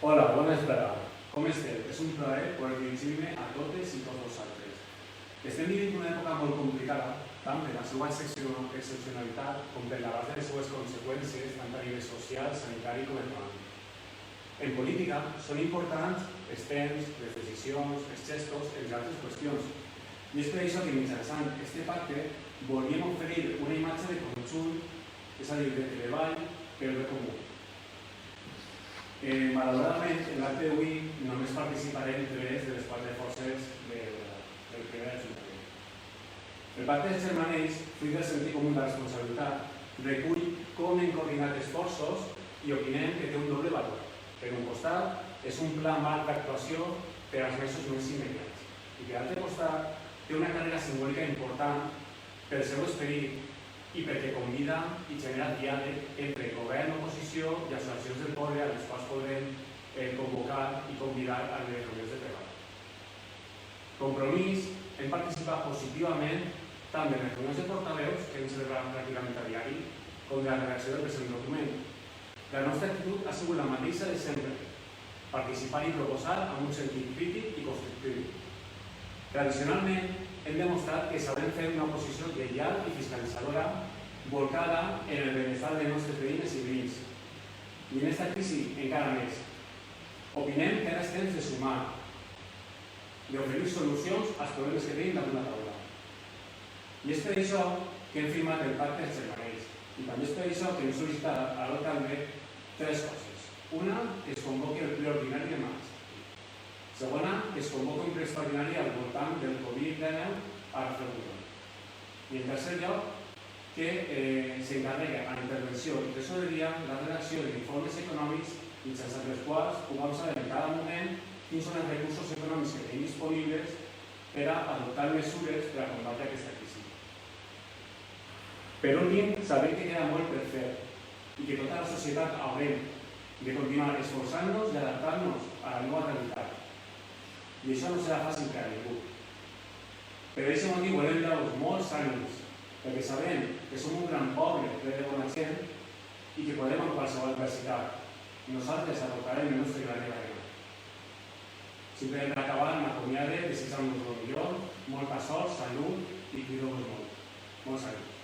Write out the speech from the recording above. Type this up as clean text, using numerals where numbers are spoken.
Hola, bona vesprada. Com esteu? És un plaer poder dirigir-me a totes i tots vosaltres. Estem vivint una època molt complicada, tant per la seva excepcionalitat com per l'abast de les seues conseqüències tant a nivell social, sanitari com econòmic. En política són importants els temps, les decisions, els gestos, entre altres qüestions. I és per això que mitjançant aquest pacte volíem oferir una imatge de conjunt, és a dir, de treball per al bé comú. Malauradament, en l'acte d'avui només participarem tres de les quatre forces del primer ajuntament. El pacte dels germanells, fruit del sentit comú de la responsabilitat, recull com hem coordinat esforços i opinem que té un doble valor. Per un costat, és un pla marc d'actuació per als mesos més immediats i per l'altre costat, té una càrrega simbòlica important pel seu esperit i perquè convida i genera diàleg entre govern, oposició i associacions del poble a les quals podrem convocar i convidar a les reunions de treball. Compromís, hem participat positivament tant de les reunions de portaveus, que hem celebrat pràcticament a diari, com de la redacció del present document. La nostra actitud ha sigut la mateixa de sempre, participar i proposar amb un sentit crític i constructiu. Tradicionalment, hem demostrat que sabem fer una oposició lleial i fiscalitzadora volcada en el benestar de nostres veïnes i veïns. I en aquesta crisi encara més. Opinem que ara és temps de sumar, d'oferir solucions als problemes que tenim damunt la taula. I és per això que hem firmat el pacte dels germanells. I també és per això que hem sol·licitat a l'alcalde tres coses. Una, que es convoqui el ple ordinari de maig. Segona, que es convoqui un ple extraordinari al voltant del Covid-19 a referèndum. I en tercer lloc, que s'encarrega a la intervenció i tresoreria la redacció d'informes econòmics mitjançant els quals puguem saber en cada moment quins són els recursos econòmics que tenim disponibles per a adoptar mesures per a combatre aquesta crisi. Per últim, sabem que queda molt per fer i que tota la societat haurem de continuar esforçant-nos i adaptar-nos a la nova realitat. I això no serà fàcil per a ningú. Per aquest motiu volem dar-vos molts ànims, perquè sabem que som un gran poble ple de bona gent i que podem amb qualsevol adversitat. Nosaltres adoptarem el nostre gran arena. Simplement per acabar, m'acomiade, desitjant-vos el millor, molta sort, salut i cuideu-vos molt. Molts anys.